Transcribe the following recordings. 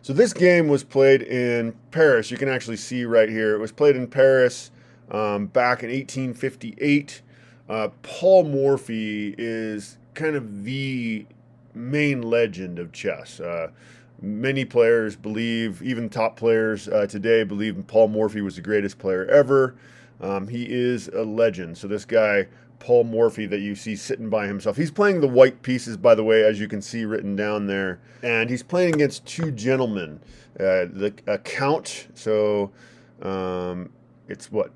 So this game was played in Paris. You can actually see right here. It was played in Paris back in 1858. Paul Morphy is kind of the main legend of chess. Many players believe, even top players today, believe Paul Morphy was the greatest player ever. He is a legend. So this guy, Paul Morphy, that you see sitting by himself, he's playing the white pieces, by the way, as you can see written down there. And he's playing against two gentlemen, a count. So it's what?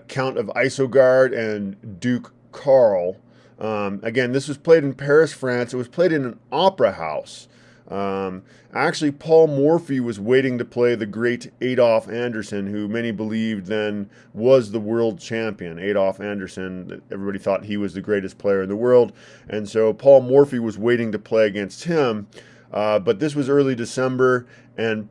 Count of Isouard and Duke Karl. Again, this was played in Paris, France. It was played in an opera house. Actually, Paul Morphy was waiting to play the great Adolf Anderssen, who many believed then was the world champion. Adolf Anderssen, everybody thought he was the greatest player in the world. And so Paul Morphy was waiting to play against him. But this was early December, and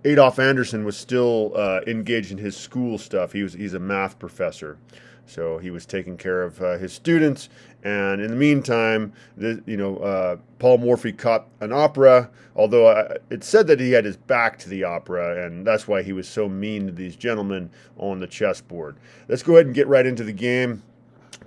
Adolf Anderssen was still engaged in his school stuff. He's a math professor. So he was taking care of his students, and in the meantime, Paul Morphy caught an opera, although it said that he had his back to the opera, and that's why he was so mean to these gentlemen on the chessboard. Let's go ahead and get right into the game.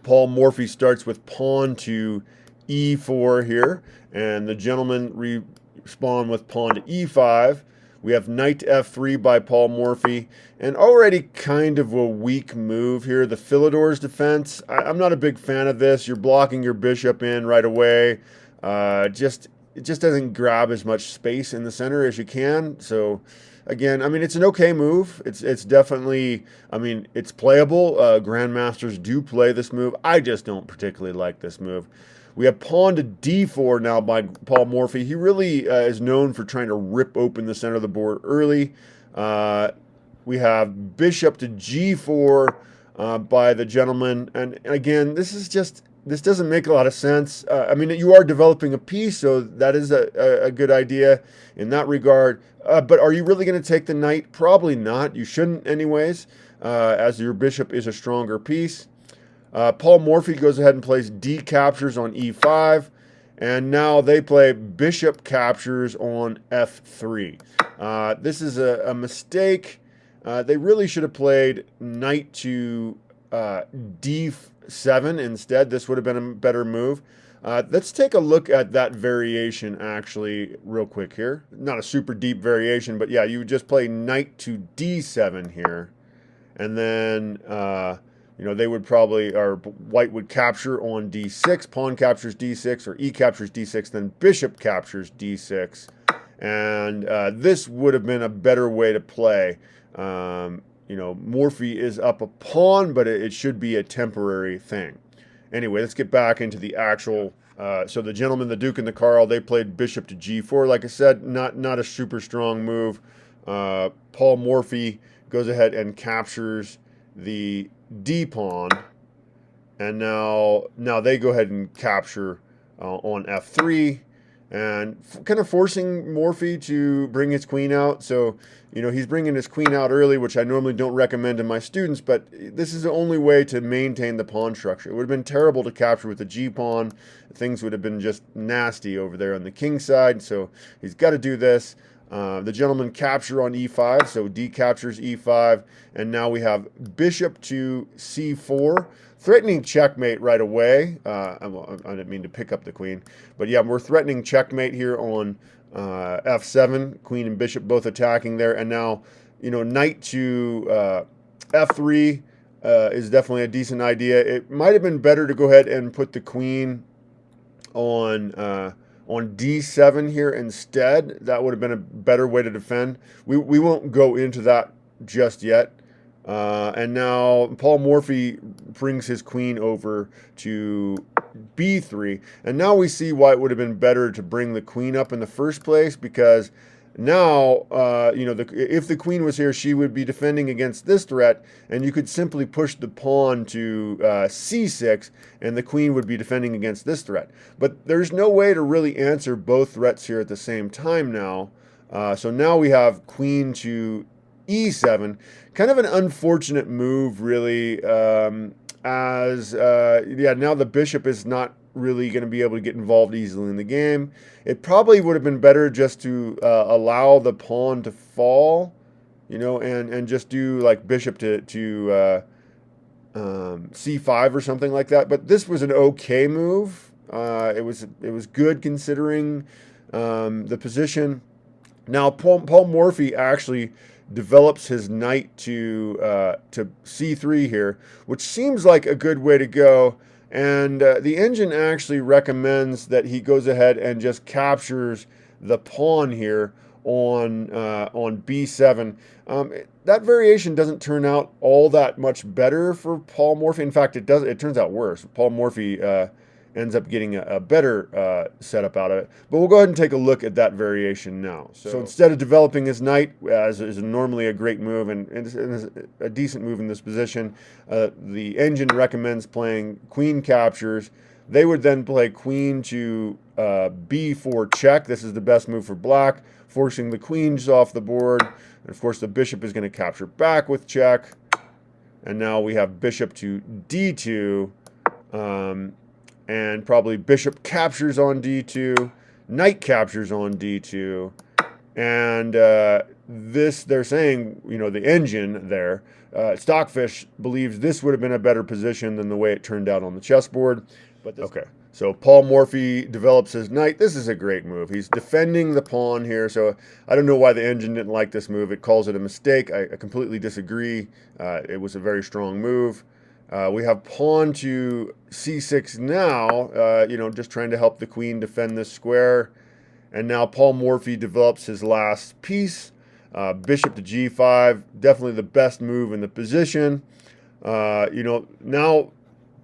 Paul Morphy starts with pawn to e4 here, and the gentlemen respond with pawn to e5. We have knight to f3 by Paul Morphy, and already kind of a weak move here. The Philidor's defense, I'm not a big fan of this. You're blocking your bishop in right away. It just doesn't grab as much space in the center as you can. So again, I mean, it's an okay move. It's definitely, I mean, it's playable. Grandmasters do play this move. I just don't particularly like this move. We have pawn to d4 now by Paul Morphy. He really is known for trying to rip open the center of the board early. We have bishop to g4 by the gentleman. And again, this doesn't make a lot of sense. I mean, you are developing a piece, so that is a good idea in that regard. But are you really going to take the knight? Probably not. You shouldn't anyways, as your bishop is a stronger piece. Paul Morphy goes ahead and plays d captures on e5, and now they play bishop captures on f3. This is a mistake. They really should have played knight to d7 instead. This would have been a better move. Let's take a look at that variation actually real quick here. Not a super deep variation, but yeah, you would just play knight to d7 here, and then they would probably, or white would capture on d6, pawn captures d6, or e captures d6, then bishop captures d6. And this would have been a better way to play. Morphy is up a pawn, but it should be a temporary thing. Anyway, let's get back into the actual. So the gentleman, the Duke, and the Karl, they played bishop to g4. Like I said, not a super strong move. Paul Morphy goes ahead and captures the d pawn, and now they go ahead and capture on f3, and kind of forcing Morphy to bring his queen out. So he's bringing his queen out early, which I normally don't recommend to my students, but this is the only way to maintain the pawn structure. It would have been terrible to capture with the g pawn. Things would have been just nasty over there on the king side, so he's got to do this. The gentleman capture on e5, so d captures e5, and now we have bishop to c4, threatening checkmate right away. I didn't mean to pick up the queen, but yeah, we're threatening checkmate here on f7, queen and bishop both attacking there, and now knight to f3 is definitely a decent idea. It might have been better to go ahead and put the queen on d7 here instead. That would have been a better way to defend. We won't go into that just yet. And now Paul Morphy brings his queen over to b3. And now we see why it would have been better to bring the queen up in the first place, because now, if the queen was here, she would be defending against this threat, and you could simply push the pawn to c6, and the queen would be defending against this threat. But there's no way to really answer both threats here at the same time now. So now we have queen to e7. Kind of an unfortunate move, really, now the bishop is not really going to be able to get involved easily in the game. It probably would have been better just to allow the pawn to fall, you know, and just do like bishop to c5 or something like that. But this was an okay move. It was good considering the position. Now Paul Morphy actually develops his knight to c3 here, which seems like a good way to go. And the engine actually recommends that he goes ahead and just captures the pawn here on b7. That variation doesn't turn out all that much better for Paul Morphy. In fact, it does. It turns out worse. Paul Morphy ends up getting a better setup out of it. But we'll go ahead and take a look at that variation now. So instead of developing his knight, as is normally a great move and a decent move in this position, the engine recommends playing queen captures. They would then play queen to b4 check. This is the best move for black, forcing the queens off the board. And of course, the bishop is going to capture back with check. And now we have bishop to d2. And probably bishop captures on d2, knight captures on d2, and this, they're saying, you know, the engine there, Stockfish believes this would have been a better position than the way it turned out on the chessboard. But okay, so Paul Morphy develops his knight. This is a great move. He's defending the pawn here, so I don't know why the engine didn't like this move. It calls it a mistake. I completely disagree. It was a very strong move. We have pawn to c6 now, you know, just trying to help the queen defend this square. And now Paul Morphy develops his last piece, bishop to g5, definitely the best move in the position. You know, now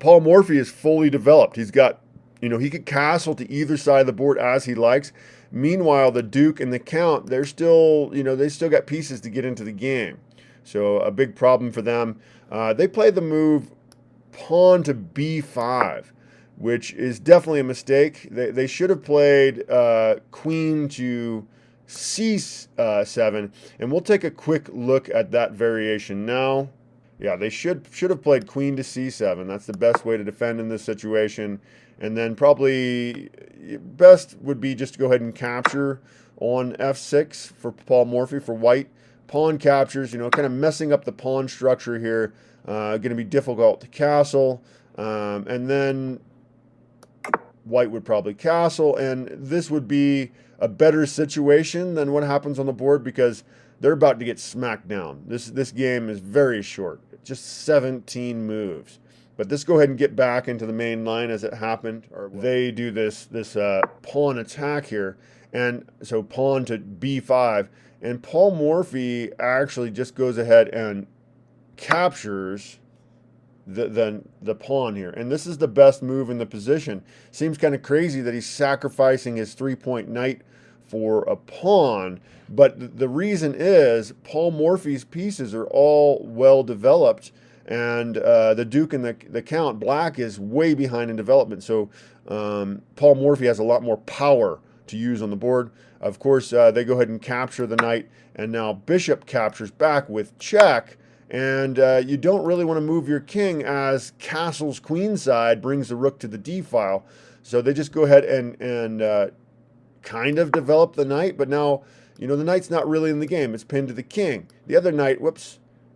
Paul Morphy is fully developed. He's got, you know, he could castle to either side of the board as he likes. Meanwhile, the Duke and the Count, they're still, you know, they still got pieces to get into the game. So a big problem for them. They play the move pawn to b5, which is definitely a mistake. They should have played queen to c7, and we'll take a quick look at that variation now. Yeah, they should have played queen to c7. That's the best way to defend in this situation. And then probably best would be just to go ahead and capture on f6 for Paul Morphy for white. Pawn captures, you know, kind of messing up the pawn structure here. Going to be difficult to castle. And then white would probably castle. And this would be a better situation than what happens on the board because they're about to get smacked down. This game is very short. Just 17 moves. But let's go ahead and get back into the main line as it happened. Or they do this pawn attack here. And so pawn to b5. And Paul Morphy actually just goes ahead and captures the pawn here. And this is the best move in the position. Seems kind of crazy that he's sacrificing his 3-point knight for a pawn. But the reason is Paul Morphy's pieces are all well developed. And the Duke and the Count, black, is way behind in development. So Paul Morphy has a lot more power to use on the board. Of course, they go ahead and capture the knight. And now bishop captures back with check. And you don't really want to move your king as castle's queenside brings the rook to the d file. So they just go ahead and kind of develop the knight. But now, you know, the knight's not really in the game. It's pinned to the king. The other knight,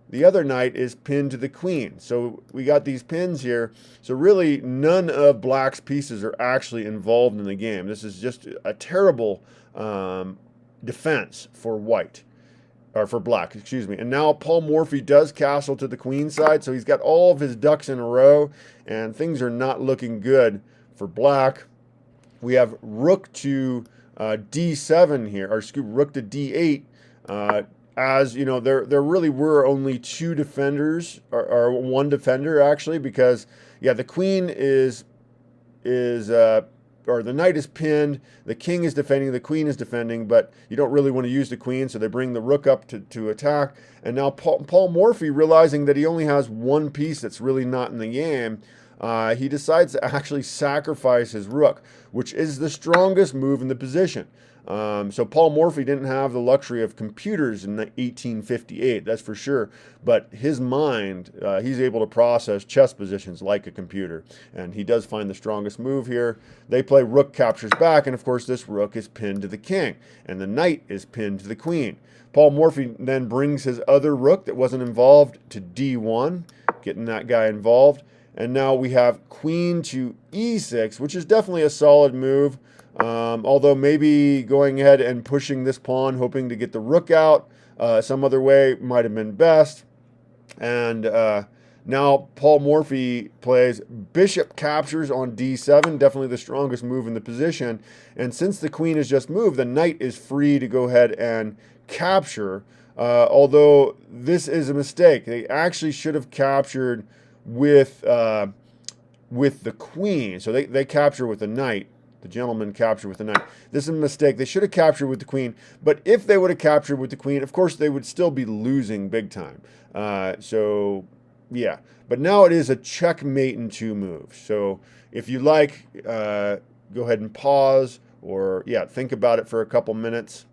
the other knight is pinned to the queen. So we got these pins here. So really none of black's pieces are actually involved in the game. This is just a terrible defense for white. Or for black, excuse me. And now Paul Morphy does castle to the queen side, so he's got all of his ducks in a row, and things are not looking good for black. We have rook to d7 here, or rook to d8. As you know, there really were only two defenders, or one defender actually, because yeah, the queen or the knight is pinned, the king is defending, the queen is defending, but you don't really want to use the queen, so they bring the rook up to attack. And now Paul Morphy, realizing that he only has one piece that's really not in the game, he decides to actually sacrifice his rook, which is the strongest move in the position. So Paul Morphy didn't have the luxury of computers in 1858, that's for sure. But his mind, he's able to process chess positions like a computer. And he does find the strongest move here. They play rook captures back, and of course this rook is pinned to the king, and the knight is pinned to the queen. Paul Morphy then brings his other rook that wasn't involved to d1, getting that guy involved. And now we have queen to e6, which is definitely a solid move. Although maybe going ahead and pushing this pawn, hoping to get the rook out some other way, might have been best. And now Paul Morphy plays bishop captures on d7, definitely the strongest move in the position. And since the queen has just moved, the knight is free to go ahead and capture. Although this is a mistake. They actually should have captured with the queen. So they capture with the knight. The gentleman captured with the knight. This is a mistake. They should have captured with the queen. But if they would have captured with the queen, of course, they would still be losing big time. So, yeah. But now it is a checkmate in 2 moves. So if you like, go ahead and pause or, yeah, think about it for a couple minutes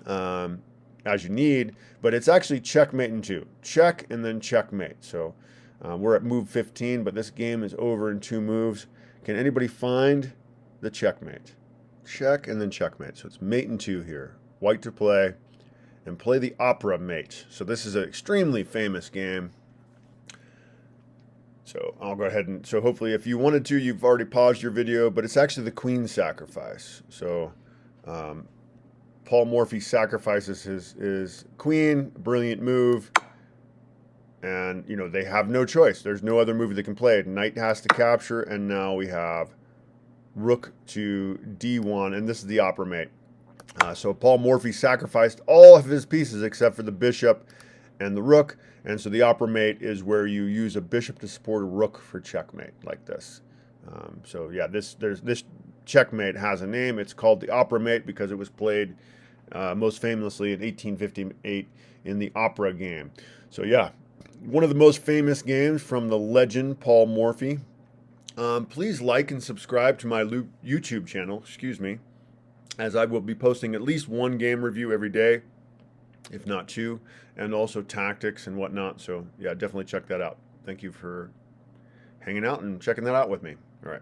as you need. But it's actually checkmate in 2. Check and then checkmate. So we're at move 15, but this game is over in 2 moves. Can anybody find the checkmate? Check and then checkmate. So it's mate in 2 here. White to play and play the opera mate. So this is an extremely famous game. So I'll go ahead and, so hopefully if you wanted to, you've already paused your video, but it's actually the queen sacrifice. So Paul Morphy sacrifices his queen, brilliant move. And, you know, they have no choice. There's no other move they can play. Knight has to capture, and now we have rook to d1, and this is the opera mate. So Paul Morphy sacrificed all of his pieces except for the bishop and the rook, and so the opera mate is where you use a bishop to support a rook for checkmate, like this. So yeah, this checkmate has a name. It's called the opera mate because it was played most famously in 1858 in the opera game. So yeah, one of the most famous games from the legend Paul Morphy. Please like and subscribe to my YouTube channel, as I will be posting at least 1 game review every day, if not 2, and also tactics and whatnot. So yeah, definitely check that out. Thank you for hanging out and checking that out with me. All right.